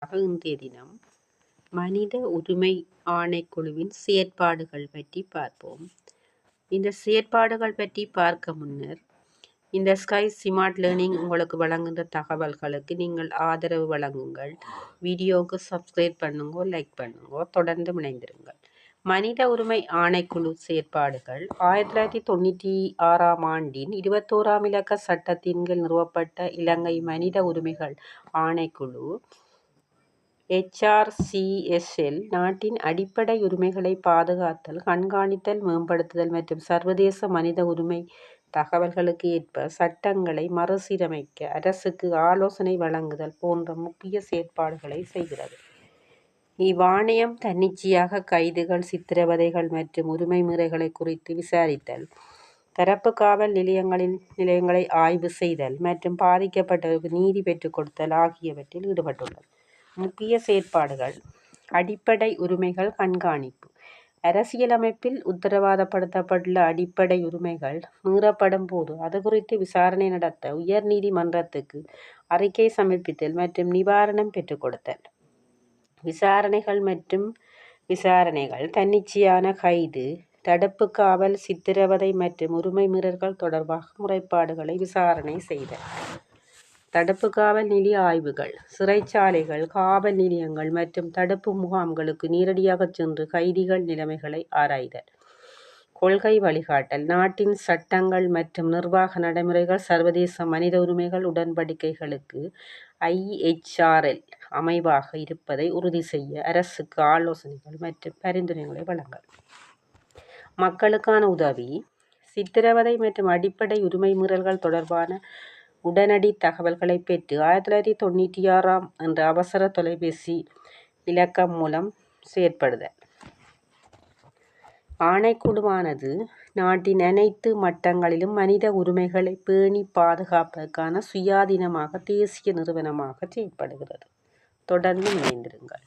இன்றைய தினம் மனித உரிமை ஆணைக்குழுவின் செயற்பாடுகள் பற்றி பார்ப்போம். இந்த செயற்பாடுகள் பற்றி பார்க்க முன்னர் இந்த ஸ்கை ஸ்மார்ட் லேர்னிங் உங்களுக்கு வழங்குகின்ற தகவல்களுக்கு நீங்கள் ஆதரவு வழங்குங்கள். வீடியோவுக்கு சப்ஸ்கிரைப் பண்ணுங்க, லைக் பண்ணுங்க, தொடர்ந்து இணைந்திருங்கள். மனித உரிமை ஆணைக்குழு செயற்பாடுகள் 1996 ஆண்டின் 21ஆம் இலக்க சட்டத்தின் கீழ் நிறுவப்பட்ட இலங்கை மனித உரிமைகள் ஆணைக்குழு HRCSL நாட்டின் அடிப்படை உரிமைகளை பாதுகாத்தல், கண்காணித்தல், மேம்படுத்துதல் மற்றும் சர்வதேச மனித உரிமை தகவல்களுக்கு ஏற்ப சட்டங்களை மறுசீரமைக்க அரசுக்கு ஆலோசனை வழங்குதல் போன்ற முக்கிய செயற்பாடுகளை செய்கிறது. இவ்வாணையம் தன்னிச்சையாக கைதுகள், சித்திரவதைகள் மற்றும் உரிமை மீறல்களை குறித்து விசாரித்தல், தரப்பு காவல் நிலையங்களை ஆய்வு செய்தல் மற்றும் பாதிக்கப்பட்டவருக்கு நீதி பெற்றுக் கொடுத்தல் ஆகியவற்றில் ஈடுபட்டுள்ளது. முக்கிய செயற்பாடுகள்: அடிப்படை உரிமைகள் கண்காணிப்பு. அரசியலமைப்பில் உத்தரவாதப்படுத்தப்பட்டுள்ள அடிப்படை உரிமைகள் மீறப்படும் போது அது குறித்து விசாரணை நடத்த உயர் நீதிமன்றத்துக்கு அறிக்கை சமர்ப்பித்தல் மற்றும் நிவாரணம் பெற்றுக் கொடுத்தல். விசாரணைகள் மற்றும் விசாரணைகள்: தன்னிச்சையான கைது, தடுப்பு காவல், சித்திரவதை மற்றும் உரிமை மீறல்கள் தொடர்பாக முறைப்பாடுகளை விசாரணை செய்தல். தடுப்பு காவல் நிலைய ஆய்வுகள்: சிறைச்சாலைகள், காவல் நிலையங்கள் மற்றும் தடுப்பு முகாம்களுக்கு நேரடியாக சென்று கைதிகள் நிலைமைகளை ஆராய்தல். கொள்கை வழிகாட்டல்: நாட்டின் சட்டங்கள் மற்றும் நிர்வாக நடைமுறைகள் சர்வதேச மனித உரிமைகள் உடன்படிக்கைகளுக்கு IHRL அமைவாக இருப்பதை உறுதி செய்ய அரசுக்கு ஆலோசனைகள் மற்றும் பரிந்துரைகளை வழங்கல். மக்களுக்கான உதவி: சித்திரவதை மற்றும் அடிப்படை உரிமை மீறல்கள் தொடர்பான உடனடி தகவல்களை பெற்று 1996 என்ற அவசர தொலைபேசி இலக்கம் மூலம் செயற்படுதல். ஆணைக்குழுவானது நாட்டின் அனைத்து மட்டங்களிலும் மனித உரிமைகளை பேணி பாதுகாப்பதற்கான சுயாதீனமாக தேசிய நிறுவனமாக செயற்படுகிறது. தொடர்ந்து இணைந்திருங்கள்.